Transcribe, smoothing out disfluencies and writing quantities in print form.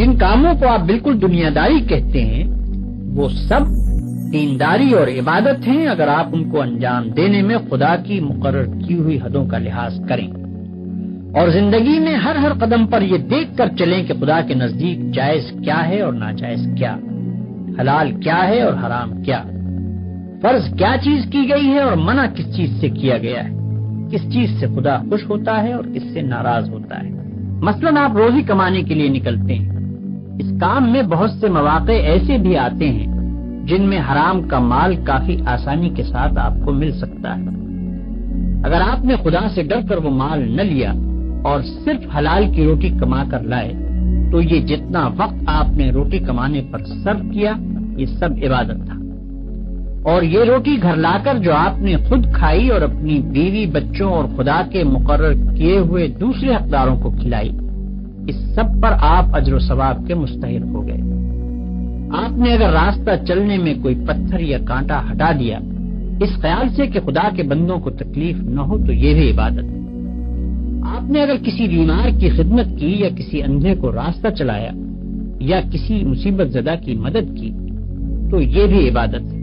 جن کاموں کو آپ بالکل دنیا داری کہتے ہیں وہ سب دینداری اور عبادت ہیں اگر آپ ان کو انجام دینے میں خدا کی مقرر کی ہوئی حدوں کا لحاظ کریں اور زندگی میں ہر قدم پر یہ دیکھ کر چلیں کہ خدا کے نزدیک جائز کیا ہے اور ناجائز کیا، حلال کیا ہے اور حرام کیا، فرض کیا چیز کی گئی ہے اور منع کس چیز سے کیا گیا ہے، کس چیز سے خدا خوش ہوتا ہے اور کس سے ناراض ہوتا ہے۔ مثلاً آپ روزی کمانے کے لیے نکلتے ہیں، اس کام میں بہت سے مواقع ایسے بھی آتے ہیں جن میں حرام کا مال کافی آسانی کے ساتھ آپ کو مل سکتا ہے۔ اگر آپ نے خدا سے ڈر کر وہ مال نہ لیا اور صرف حلال کی روٹی کما کر لائے تو یہ جتنا وقت آپ نے روٹی کمانے پر صرف کیا یہ سب عبادت تھا، اور یہ روٹی گھر لا کر جو آپ نے خود کھائی اور اپنی بیوی بچوں اور خدا کے مقرر کیے ہوئے دوسرے حقداروں کو کھلائی، اس سب پر آپ اجر و ثواب کے مستحق ہو گئے۔ آپ نے اگر راستہ چلنے میں کوئی پتھر یا کانٹا ہٹا دیا اس خیال سے کہ خدا کے بندوں کو تکلیف نہ ہو تو یہ بھی عبادت ہے۔ آپ نے اگر کسی بیمار کی خدمت کی یا کسی اندھے کو راستہ چلایا یا کسی مصیبت زدہ کی مدد کی تو یہ بھی عبادت ہے۔